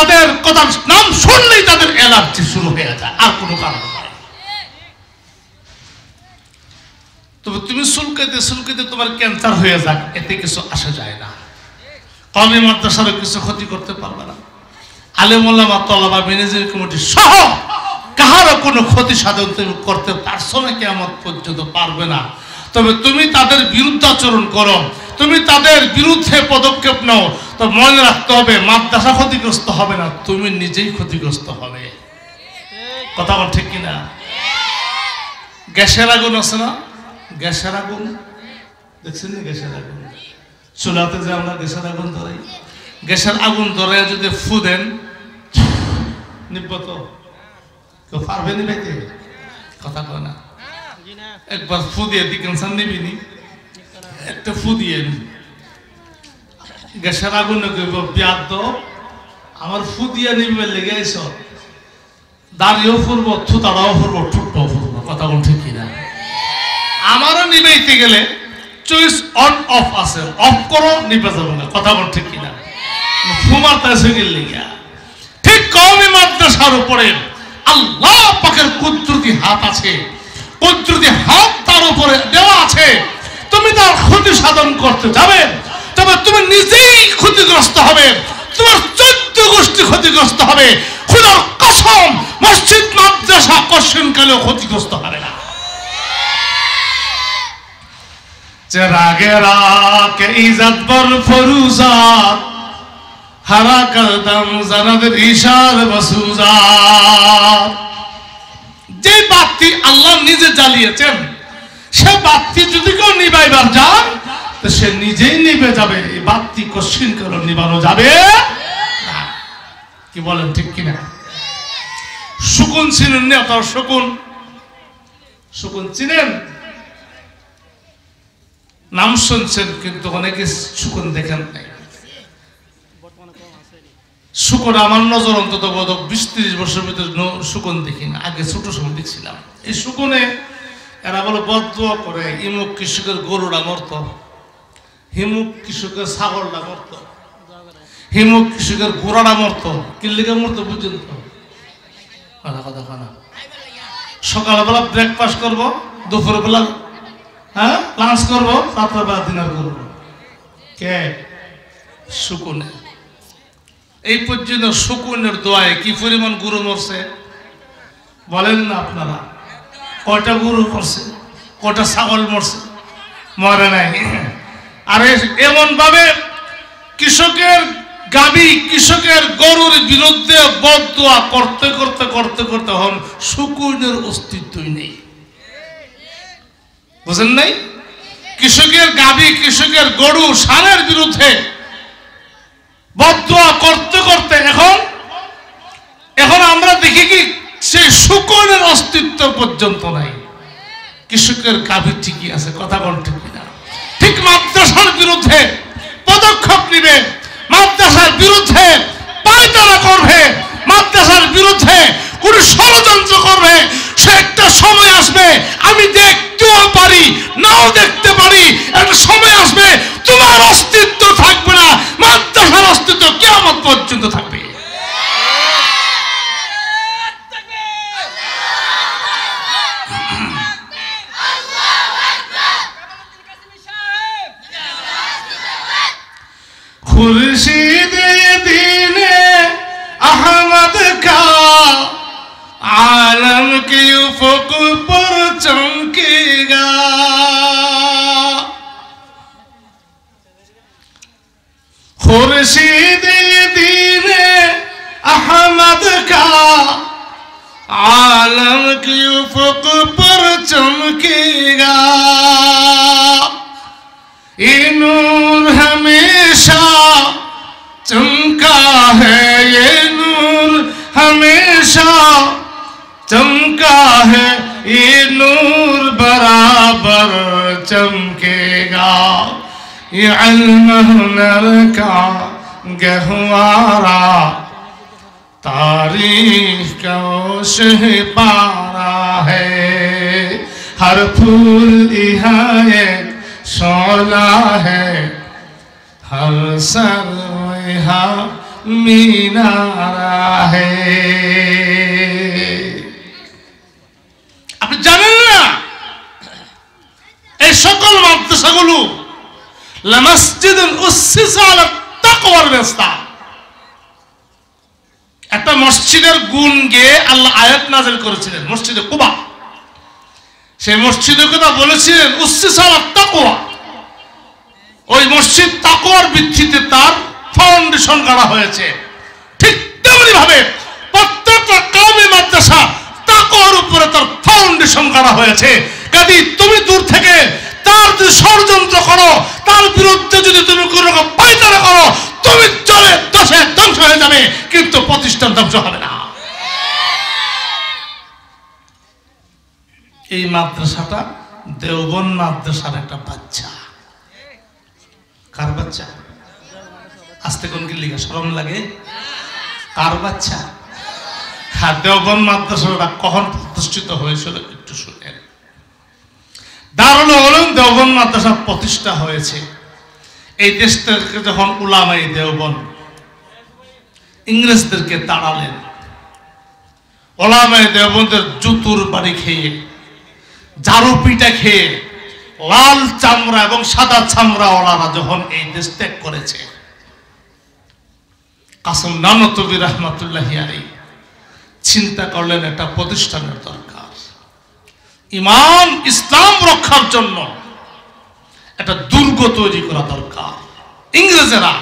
তাদের কথার নাম শুনলেই তাদের অ্যালার্জি শুরু হয়ে যায়, আর কোনো কারণ নয়। তবে তুমি চুলকাইতে চুলকাইতে তোমার ক্যান্সার হয়ে যাক, এতে কিছু আসা যায় না। কওমি মাদ্রাসারও কিছু ক্ষতি করতে পারবে না। আলেম ওলামা তলাবা ম্যানেজিং কমিটি সহ কাহারও কোনো ক্ষতি সাধন তুমি করতে পারছো না, কিয়ামত পর্যন্ত পারবে না। তবে তুমি তাদের বিরুদ্ধাচরণ করো, তুমি তাদের বিরুদ্ধে পদক্ষেপ নাও, তো মনে রাখতে হবে মাদ্রাসা ক্ষতিগ্রস্ত হবে না, তুমি নিজেই ক্ষতিগ্রস্ত হবে। কথা বল ঠিক কিনা? গ্যাসের আগুন আছে না, গ্যাসের আগুন দেখছেন না? গ্যাসের আগুন চুলাতে যে আমরা গ্যাসের আগুন ধরাই, গ্যাসের আগুন ধরে যদি ফু দেন নিবত কেউ পারবে নিবাইতে? কথা কয় না। একবার ফু দিয়ে দিকেন নিবিনি, একটা ফু দিয়ে গ্যাসের আগুনে কইব বিয়াদ আমার ফু দিয়ে নিবে লেগে আইস, দাড়িও ফুরবো, থুতাড়াও ফুরবো, ঠুটটাও ফুরবো। কথা বল ঠিক কিনা? আমারও নিবাইতে গেলে চুইস অন অফ আছে, অফ করো নিবে যাবে না। কথা বল ঠিক কিনা? ফুমার তাই সঙ্গে লেগে ঠিক কওমি মাদ্রাসার উপরে আল্লাহ পাকের কুদরতি হাত আছে, কুদরতি হাত তার উপরে দেওয়া আছে। তুমি তার ক্ষতি সাধন করতে যাবে, তবে তুমি নিজেই ক্ষতিগ্রস্ত হবে, তোমার 14 গোষ্ঠী ক্ষতিগ্রস্ত হবে। খোদার কসম, মসজিদ মাদ্রাসা কশিনকালেও ক্ষতিগ্রস্ত হবে না। চেরাগেরা কে ইজ্জত বর ফরুজাত হারা করদম জানাদের ইশার বসুজাত। যে বাতি আল্লাহ নিজে জ্বালিয়েছেন, সে বাতি যদি কেউ নিবাইবার যায় তো সে নিজেই নিবে যাবে, এই বাতি কশিন করে নিবানো যাবে না। কি বলেন ঠিক কিনা? শকুন চিনেন না? তার শকুন, শকুন চিনেন? নাম শুনছেন কিন্তু অনেকে শকুন দেখেন নাই। শকুন আমার নজর অন্তত গত 20-30 বছর ভিতরে শকুন দেখি না, আগে ছোট সময় দেখছিলাম। এই শকুনে এরা বলে বদদুয়া করে, ইমুক কৃষকের গরুটা মরত, হিমুক কৃষকের ছাগলটা মরত, হিমুক কৃষকের ঘোড়াটা মরত। কিল্লিকা মরত বুঝছেন তো? কথা খানা সকালবেলা ব্রেকফাস্ট করবো, দুপুরবেলা লাঞ্চ করবো, রাত্রেবেলা ডিনার করবো। কে? শকুনে। এই পর্যন্ত শকুনের দোয়ায় কি পরিমাণ গরু মরছে বলেন না আপনারা? কয়টা গরু মরছে, কয়টা ছাগল মরছে? মরে নাই। আরে এমন ভাবে কৃষকের গাবি, কৃষকের গরুর বিরুদ্ধে বদদুয়া করতে করতে করতে করতে হন শকুনের অস্তিত্বই নেই। বুঝেন নাই? কৃষকের গাবি, কৃষকের গরু, ষাঁড়ের বিরুদ্ধে বদদুয়া করতে করতে এখন আমরা দেখি কি সেই শকুনের অস্তিত্ব পর্যন্ত নাই। কৃষকের গাবি ঠিকই আছে। কথা বল ঠিক কিনা? ঠিক মাদ্রাসার বিরুদ্ধে পদক্ষেপ নিবে, মাদ্রাসার বিরুদ্ধে পায়তারা করবে, মাদ্রাসার বিরুদ্ধে কোন ষড়যন্ত্র করবে, সে একটা সময় আসবে, আমি দেখতেও পারি নাও দেখতে পারি, একটা সময় আসবে তোমার অস্তিত্ব থাকবে না, মাদ্রাসার অস্তিত্ব কিয়ামত পর্যন্ত থাকবে। खुर्शीद दीने अहमद का आलम के उफक पर चमकेगा। खुर्शीद दीने अहमद का आलम के उफक पर चमकेगा। ये नूर हमेशा चमका है, ये नूर हमेशा चमका है, ये नूर बराबर चमकेगा। ये इल्म हुनर का गहवारा तारीख का शहपारा है। हर फूल यहाँ एक शोला है, हर सर यहाँ মিনারা হে। আপনি জানেন না এই সকল মাদ্রাসাগুলো লামাসজিদুন উসসিসা আলা তাকওয়ার রাস্তা, একটা মসজিদের গুণ গেয়ে আল্লাহ আয়াত নাযিল করেছিলেন মসজিদে কুবা। সেই মসজিদের কথা বলেছিলেন উসসিসা আলা তাকওয়া। ওই মসজিদ তাকওয়ার ভিত্তিতে তার ফাউন্ডেশন গাড়া হয়েছে। ঠিক তেমনি ভাবে প্রত্যেকটা কওমি মাদ্রাসা তাকওয়ার উপরে তার ফাউন্ডেশন গাড়া হয়েছে। কাজেই তুমি দূর থেকে তার যদি ষড়যন্ত্র করো, তার বিরুদ্ধে যদি তুমি কোনো রকম পায়তারা করো, তুমি চলে দশে ধ্বংস হয়ে যাবে, কিন্তু প্রতিষ্ঠান ধ্বংস হবে না। এই মাদ্রাসাটা দেওবন্দ মাদ্রাসার একটা বাচ্চা। কার বাচ্চা? আস্তে কোন কি লিখে শরম লাগে? কার বাচ্চা? হ্যাঁ, দেওবন্দ মাদ্রাসাটা কখন প্রতিষ্ঠিত হয়েছিল একটু শুনেন। দারুল উলুম দেওবন্দ মাদ্রাসা প্রতিষ্ঠা হয়েছে এই দেশ থেকে যখন উলামায়ে দেওবন্দ ইংরেজদেরকে তাড়ালেন। উলামায়ে দেওবন্দের জুতুর বাড়ি খেয়ে, ঝাড়ু পিটা খেয়ে, লাল চামড়া এবং সাদা চামড়া ওলারা যখন এই দেশ ত্যাগ করেছে, কাসেম নানতবী রাহমাতুল্লাহি আলাইহি চিন্তা করলেন একটা প্রতিষ্ঠানের দরকার। ইমান ইসলাম রক্ষার জন্য একটা দুর্গ তৈরি করা দরকার। ইংরেজেরা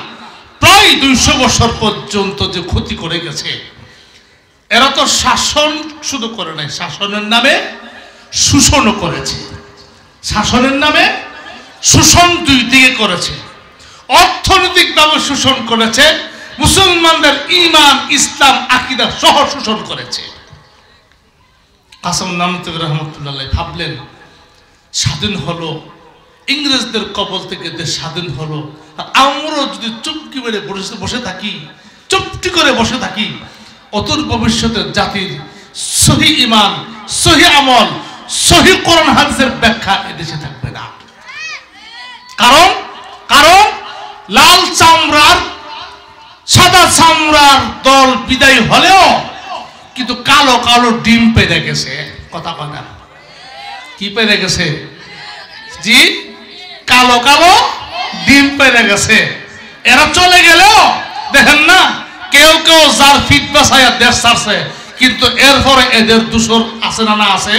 প্রায় 200 বছর পর্যন্ত যে ক্ষতি করে গেছে, এরা তো শাসন শুধু করে নাই, শাসনের নামে শোষণও করেছে। শাসনের নামে শোষণ দুই দিকে করেছে। অর্থনৈতিকভাবে শোষণ করেছে, মুসলমানদের ঈমান ইসলাম আকীদা সহ শোষণ করেছে। কাসেম নানতবী রাহমাতুল্লাহ আলাইহি ভাবলেন, স্বাধীন হলো, ইংরেজদের কবল থেকে দেশ স্বাধীন হলো, আর আমরা যদি চুপটি মেরে বসে থাকি, চুপটি করে বসে থাকি, অদূর ভবিষ্যতের জাতির সহি ঈমান, সহি আমল, সহি কোরআন হাদিসের ব্যাখ্যা এদেশে থাকবে না। কারণ লাল চামড়ার সাদা চামড়ার দল বিদায় হলেও কিন্তু কালো কালো ডিম পেরে গেছে। কথা কথা কি পেরে গেছে? জি, কালো কালো ডিম পেরে গেছে। এরা চলে গেলেও দেখেন না, কেউ কেউ যার ফিট বাসায় দেশ ছাড়ছে, কিন্তু এরপরে এদের দূষর আছে না? না আছে,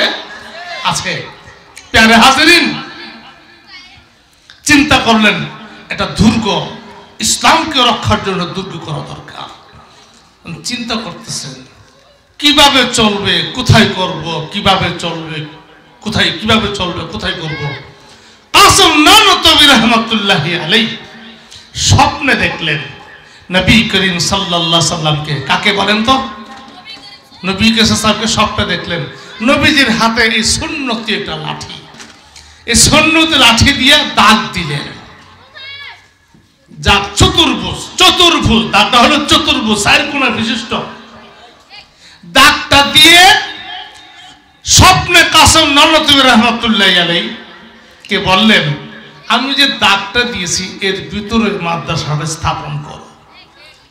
আছে। প্যারে হাজিরিন, চিন্তা করলেন এটা দুর্গ, ইসলামকে রক্ষার জন্য দুর্গ করা দরকার। চিন্তা করতেছেন কিভাবে চলবে, কোথায় করব, কিভাবে চলবে, কিভাবে চলবে, কোথায় করব। কাসেম নানতবী রাহমাতুল্লাহি আলাইহি স্বপ্নে দেখলেন নবী করিম সাল্লাল্লাহু আলাইহি সাল্লামকে। কাকে বলেন তো? নবী সাল্লাল্লাহু স্বপ্নে দেখলেন নবীজির হাতে এই সুন্নতি একটা লাঠি, এই সুন্নতি লাঠি দিয়ে দাগ দিলেন। যা চতুর্ভুজ দাগটা হলো চতুর্ভুজ, 4 কোণা বিশিষ্ট দাগটা দিয়ে স্বপ্নে কাসেম নানতবী রাহমাতুল্লাহি আলাইহি কে বললেন, আমি যে দাগটা দিয়েছি এর ভিতরে মাদ্রাসাটা স্থাপন করো।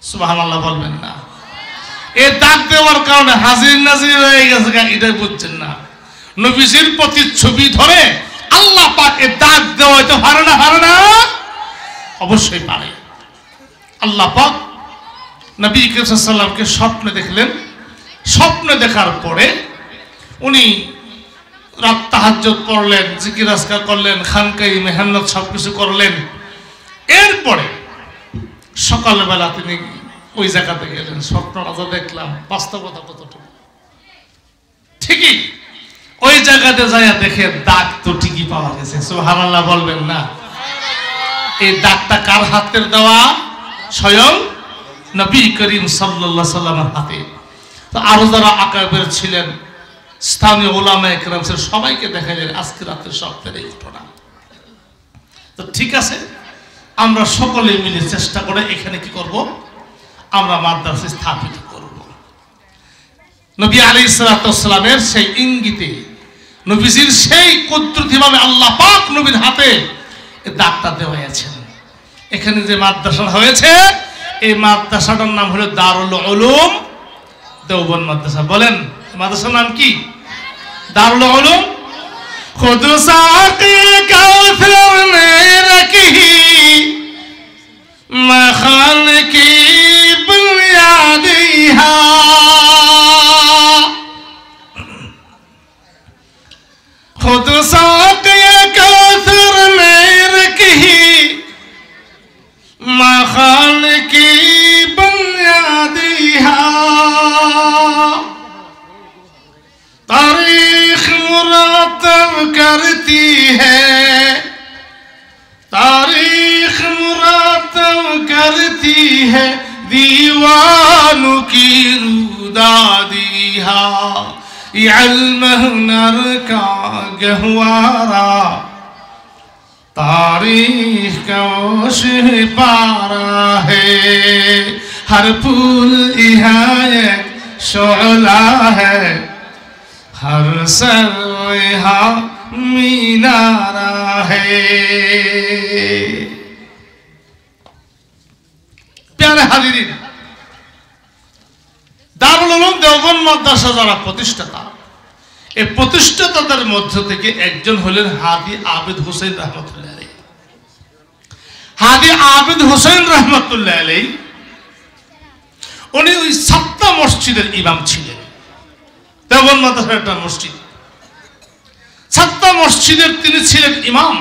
সুবহানাল্লাহ বলবেন না? এই দাগ দেওয়ার কারণে হাজির নাজির হয়ে গেছে, এটাই বুঝছেন না। নবীজির প্রতি ছবি ধরে আল্লাহ পাক এই দাগ দেওয়াইতে পারে না? অবশ্যই পারে। আল্লাহ পাক নবী করিম সাল্লাল্লাহু আলাইহি সাল্লামকে স্বপ্নে দেখলেন। স্বপ্নে দেখার পরে উনি রাত তাহাজ্জুদ পড়লেন, জিকির আজকার করলেন, খানকাই মেহনত সবকিছু করলেন। এরপরে সকালবেলা তিনি ওই জায়গাতে গেলেন। স্বপ্নটা তো দেখলাম, বাস্তবতা কতটুকু? ঠিকই ওই জায়গাতে যাইয়া দেখে দাগ তো ঠিকই পাওয়া গেছে। সুবহানাল্লাহ বলবেন না? এই দাগটা কার হাতের দেওয়া? স্বয়ং নবী করিম সাল্লাল্লাহু আলাইহি সাল্লামের হাতে। তো আরো যারা আকাবের ছিলেন, স্থানীয় উলামায়ে কেরাম ছিলেন, সবাইকে দেখাইলেন আজকে রাতের স্বপ্নের এই ঘটনা। তো ঠিক আছে, আমরা সকলে মিলে চেষ্টা করে এখানে কি করব, আমরা মাদ্রাসা স্থাপিত করব। নবী আলাইহিস সালাতু ওয়াস সালামের সেই ইঙ্গিতে, নবীজির সেই কুদরতিভাবে আল্লাহ পাক নবীর হাতে এই দাগটা দেওয়া আছেন। এখানে যে মাদ্রাসা হয়েছে, এই মাদ্রাসাটার নাম হলো দারুল উলুম দেওবন্দ মাদ্রাসা। বলেন মাদ্রাসার নাম কি? দারুল উলুম। খুদ সাকি কাউসার মে রাখি মখান কি বুনিয়াদিহা, खुद साक़िए कौसर में रखी मखान की बुनियादिहा, तारीख मुरातब करती है, तारीख मुरातब करती है दीवानों की रूदादिहा, इल्म हुनर का गहवारा तारीख का पारा है, हर फूल यहाँ एक शोला है, हर सर यहाँ मीनारा है। प्यारे हाज़िरीन, দারুল উলুম দেওবন্দ মাদ্রাসা যারা প্রতিষ্ঠাতা, এই প্রতিষ্ঠাতাদের মধ্য থেকে একজন হলেন হাদি আবিদ হুসাইন রহমতুল্লাহ আলাইহি। হাদি আবিদ হুসাইন রহমতুল্লাহ আলাইহি উনি ওই সাতটা মসজিদের ইমাম ছিলেন। দেওবন্দ মাদ্রাসার একটা মসজিদ, সাতটা মসজিদের তিনি ছিলেন ইমাম।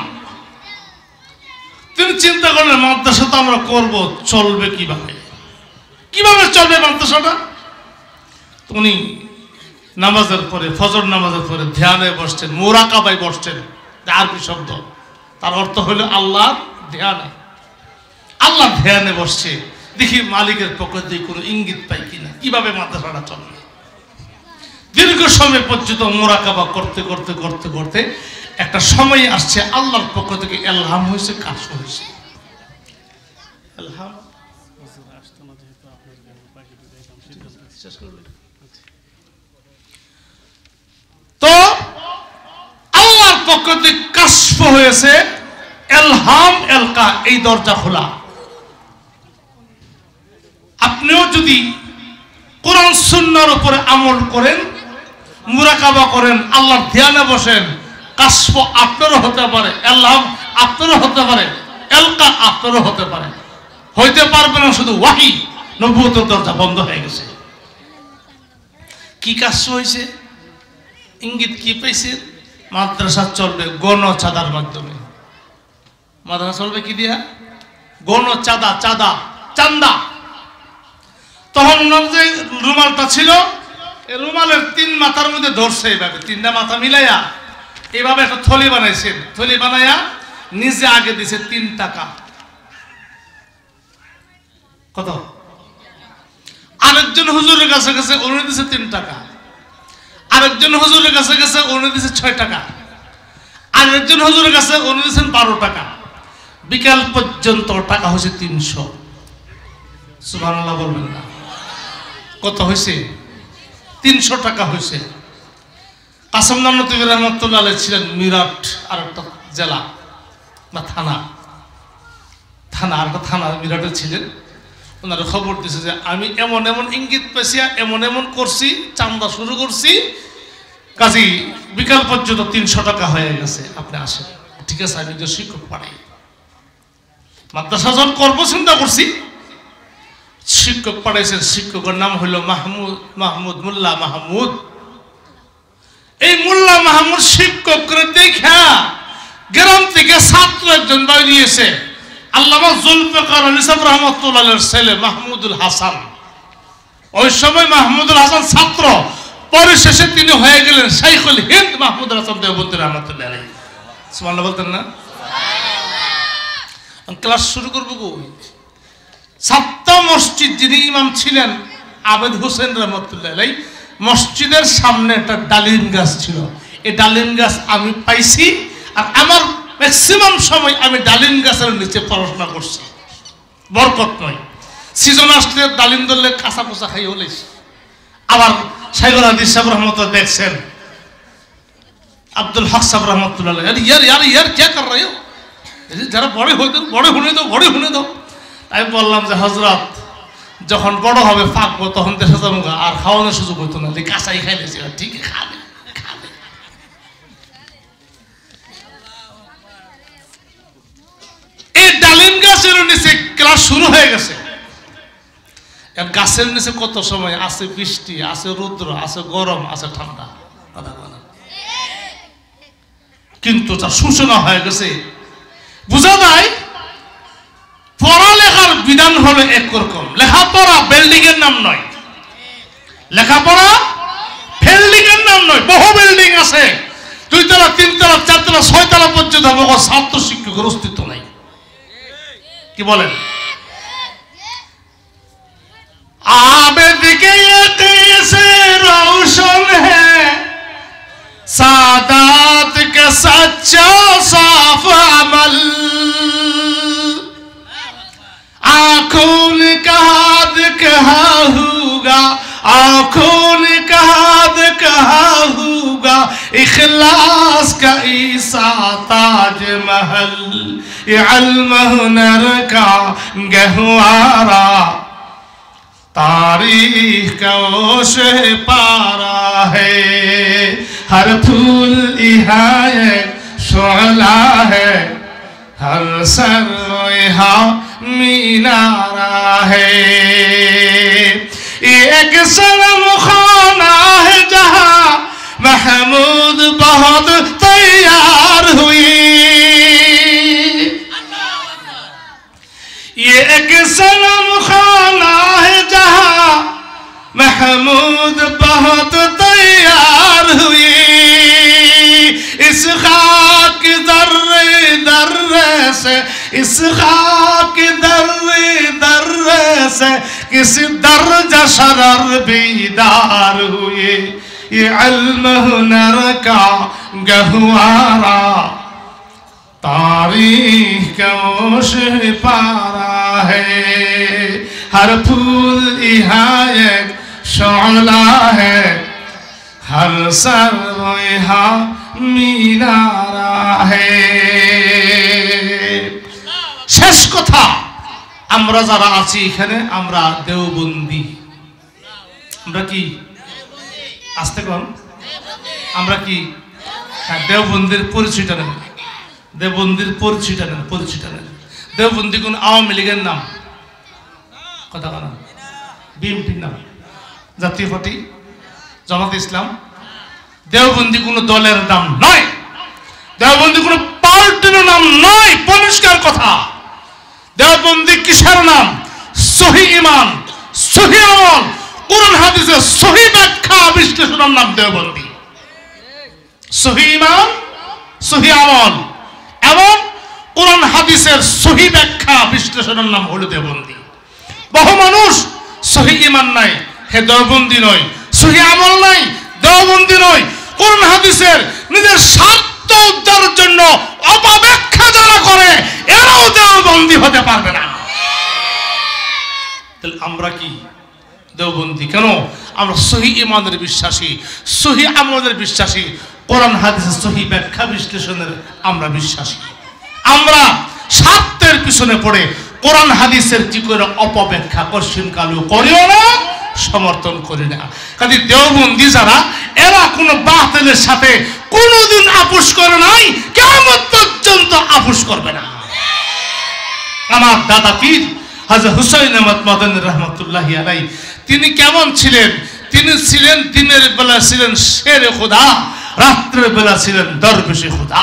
তিনি চিন্তা করলেন মাদ্রাসা তো আমরা করব, চলবে কিভাবে, কিভাবে চলবে মাদ্রাসাটা। উনি নামাজের পরে, ফজর নামাজের পরে ধ্যানে বসছেন, মুরাকাবায় বসছেন। আরবি শব্দ, তার অর্থ হলো আল্লাহর ধ্যানে। আল্লাহ ধ্যানে বসছে, দেখি মালিকের পক্ষ থেকে কোনো ইঙ্গিত পাই কিনা, কিভাবে মাদ্রাসাটা চলবে। দীর্ঘ সময় পর্যন্ত মুরাকাবা করতে করতে করতে করতে একটা সময় আসছে, আল্লাহর পক্ষ থেকে ইলহাম হয়েছে, কাশ হয়েছে। ইলহাম তো আল্লাহর পক্ষ থেকে কাশফ হয়েছে, ইলহাম এলকা, এই দরজা খোলা। আপনিও যদি কোরআন সুন্নাহর উপরে আমল করেন, মুরাকাবা করেন, আল্লাহর ধ্যানে বসেন, কাশফ আপনারও হতে পারে, ইলহাম আপনারও হতে পারে, এলকা আপনারও হতে পারে। হইতে পারবে না শুধু ওয়াহি, নবুয়তের দরজা বন্ধ হয়ে গেছে। কি কাশফ হয়েছে, ইঙ্গিত কি পাইছে? মাদ্রাসা চলবে গণ চাঁদার মাধ্যমে। মাদ্রাসা চলবে কি দিয়া? গণ চাঁদা, চাঁদা, চান্দা। তখন যে রুমালটা ছিল, এই রুমালের তিন মাথার মধ্যে ধরছে, এইভাবে তিনটা মাথা মিলাইয়া এইভাবে একটা থলি বানাইছেন। থলি বানাইয়া নিজে আগে দিছে 3 টাকা। কত? আরেকজন হুজুরের কাছে গেছে, উনি দিছে 3 টাকা। আরেকজন হুজুরের কাছে গেছে, উনি দিছে 6 টাকা। আরেকজন হুজুরের কাছে উনি দিয়েছেন 12 টাকা। বিকাল পর্যন্ত টাকা হয়েছে 300। সুবহানাল্লাহ বলবেন না? কত হয়েছে? 300 টাকা হয়েছে। কাসেম নানতুবি রহমতুল্লাহ আলাইহি ছিলেন মিরাট, আর একটা জেলা বা থানা, আর একটা থানা মিরাটে ছিলেন। ওনারা খবর দিয়েছে যে আমি এমন এমন ইঙ্গিত পেয়েছি, এমন এমন করছি, চান্দা শুরু করছি, কাজী বিকাল পর্যন্ত 300 টাকা হয়ে গেছে, আপনি আসেন। ঠিক আছে, আমি যে শিক্ষক পাঠাই, মাদ্রাসা যখন করবো চিন্তা করছি, শিক্ষক পাঠাইছেন। শিক্ষকের নাম হইল মাহমুদ, মোল্লা মাহমুদ। এই মোল্লা মাহমুদ শিক্ষক করে দেখা গ্রাম থেকে ছাত্র একজন বাইরিয়েছে, আল্লামা জুলফিকার আলী সাহেব রহমতুল্লাহর ছেলে মাহমুদুল হাসান। ওই সময় মাহমুদুল হাসান ছাত্র, পরিশেষে তিনি হয়ে গেলেন শাইখুল হিন্দ মাহমুদুল হাসান দেওবন্দি রহমতুল্লাহ আলাইহি। সুবহানাল্লাহ বলতেন না? ক্লাস শুরু করবো কই? সাতটা মসজিদ যিনি ইমাম ছিলেন আবিদ হুসাইন রহমতুল্লাহ আলাইহি, মসজিদের সামনে একটা ডালিম গাছ ছিল। এই ডালিম গাছ আমি পাইছি, আর আমার ম্যাক্সিমাম সময় আমি ডালিম গাছের নিচে পড়াশোনা করছি। বরকত নয়, সিজন আসলে ডালিম ধরলে কাঁচা পোচা খাই হলেই। আবার শাইখুল হাদিস সাহেব রহমতুল্লাহ দেখছেন, আব্দুল হক সাহেব রহমতুল্লাহ, ইয়ার কে কর রহে হো, যারা বড় শুনে দাও। আমি বললাম যে হজরত যখন বড় হবে পাকবো তখন দেশে যাবো আর খাওয়ানোর সুযোগ হইতো না, কাঁচাই খাইলেছি ঠিক খাবে খাবে। এই ডালিম গাছের নিচে ক্লাস শুরু হয়ে গেছে। গাছের নিচে কত সময় আছে বৃষ্টি, আছে রৌদ্র, আছে গরম, আছে ঠান্ডা, কথা বলে কিন্তু তার সূচনা হয়ে গেছে। বুঝা যায় পড়ালেখার বিধান হলো একরকম। লেখাপড়া বিল্ডিং এর নাম নয়, লেখাপড়া বিল্ডিং এর নাম নয়। বহু বিল্ডিং আছে, 2 তলা 3 তলা 4 তলা 6 তলা পর্যন্ত ছাত্র শিক্ষকের অস্তিত্ব নাই। কি বলেন? आबिद के यकीन से रोशन है, सादात का सच्चा साफ अमल, आंखों ने कहा होगा, आंखों ने कहा होगा, इखलास का ईसा ताज महल, ये इल्म हुनर का गहवारा, तारीख का ओशे पारा है, हर फूल यहाँ एक शोला है, हर सर यहाँ मीनारा है, ये एक सनम खाना है जहाँ महमूद बहुत तैयार हुई, ये एक सनम खाना है जहाँ महमूद बहुत तैयार हुई, इस खाक दर्रे दर्रे से, इस खाक दर्रे दर्रे से किसी दर्जा शरर बीदार हुए, ये इल्म हुनर का गहवारा, तारीख का ओशे पारा है, हर फूल यहाँ एक शोला है, हर सर यहाँ मीनारा है। শেষ কথা, আমরা যারা আছি এখানে আমরা দেওবন্দি। আমরা কি আসতে কোন আমরা কি দেওবন্দির পরিচয়টা নেন, দেওবন্দির পরিচয়টা নেন, পরিচয়টা নেন। দেওবন্দি কোন আওয়ামী লীগের নাম? কথা বলা বিএনপির নাম, জাতীয় পার্টি, জামাত ইসলাম। দেওবন্দি কোন দলের নাম নয়, দেওবন্দি কোন পার্টির নাম নয়, পরিষ্কার কথা। দেওবন্দি কিসের নাম? সহি ঈমান, সহি আমল, কোরআন হাদিসের সহি ব্যাখ্যা বিশ্লেষণের নাম দেওবন্দি। সহি ঈমান, সহি আমল এবং কোরআন হাদিসের সহি ব্যাখ্যা বিশ্লেষণের নাম হলো দেওবন্দি। বহু মানুষ সহি ঈমান নাই, হে দেওবন্দি নয়, সহি আমল নাই, দেওবন্দি নয়। কোরআন হাদিসের নিজের স্বার্থ উদ্ধারের জন্য অপব্যাখ্যা যারা করে এরাও দেওবন্দি হতে পারবে না। তাহলে আমরা কি দেওবন্দি? কেন? আমরা সহি ঈমানের বিশ্বাসী, সহি আমলের বিশ্বাসী, কোরআন হাদিসের সহি ব্যাখ্যা বিশ্লেষণের আমরা বিশ্বাসী। আমরা স্বার্থের পিছনে পড়ে কোরআন হাদিসের কি করে অপব্যাখ্যা কশিন কালু করিও না, সমর্থন করি না। কাজে দেওবন্দি যারা, এরা কোনো বাতিলের সাথে কোনোদিন আপোষ করে নাই, কিয়ামত পর্যন্ত আপোষ করবে না। আমার দাদা পীর হাজরত হুসাইন আহমদ মাদানী রহমতুল্লাহি আলাইহি, তিনি কেমন ছিলেন? তিনি ছিলেন দিনের বেলা ছিলেন শেরে খোদা, রাত্রের বেলা ছিলেন দরবেশে খোদা।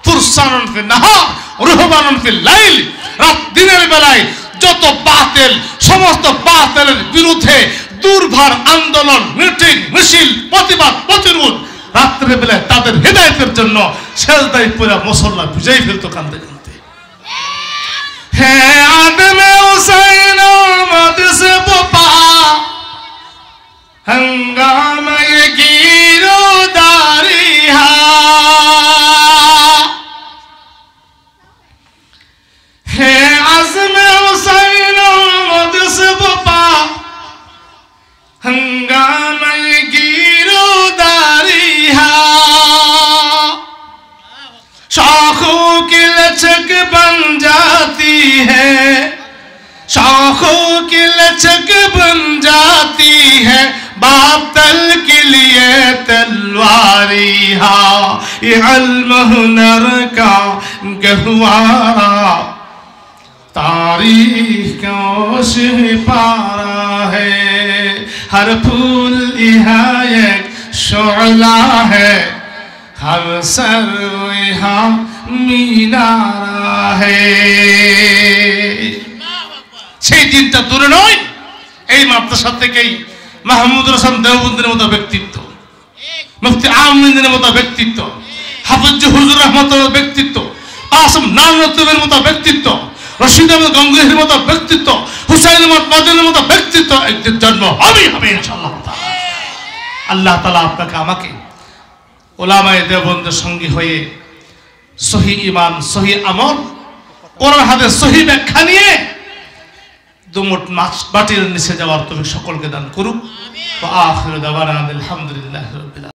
ফুরসানুন ফিন নাহার রুহবানুন ফিল লাইল, রাত দিনের বেলায় যত বাতিল, সমস্ত বাতিলের বিরুদ্ধে দুর্ভার আন্দোলন, মিটিং, মিছিল, প্রতিবাদ, প্রতিরোধ, রাত্রের বেলায় তাদের হেদায়েতের জন্য সেজদায় পড়ে মুসল্লা ভিজাই ফেলতো কাঁদতে কাঁদতে। হে আদমে হুসাইন আহমদ সে বপা हंगामा ये गिरोदारी है आज़मे हुसैन आमद से बपा हंगामा ये गिरोदारी शाखों की लचक बन जाती है शाखों की लचक बन जाती है बातल के लिए तलवारी हाँ ये इल्म हुनर का गहवारा तारीख का सिपारा है हर फूल यहाँ एक शोला है हर सर यहाँ मीनारा है সেই দিনটা দূরে নয় এই মাদ্রাসা থেকেই মাহমুদুর হাসান দেওবন্দির মতো ব্যক্তিত্ব মুফতি আমিনের মতো ব্যক্তিত্ব হাফিজ হুজুর রহমতের মতো ব্যক্তিত্ব আসম নানতুবের মতো ব্যক্তিত্ব রশিদ আহমদ গঙ্গোহীর মতো ব্যক্তিত্ব হুসাইন আহমদ মাদানির মতো ব্যক্তিত্ব একদিন জন্ম হবে ইনশাআল্লাহ তাআলা আল্লাহ তাআলা আপনাকে আমাকে উলামায়ে দেওবন্দের সঙ্গী হয়ে সহি ঈমান সহি আমল কোরআন হাদিস সহি ব্যাখ্যা নিয়ে দুমুট মাটির নিচে যাওয়ার তৌফিক সকলকে দান করুক। ওয়া আখিরু দাওয়ানা আলহামদুলিল্লাহি রাব্বিল আলামিন।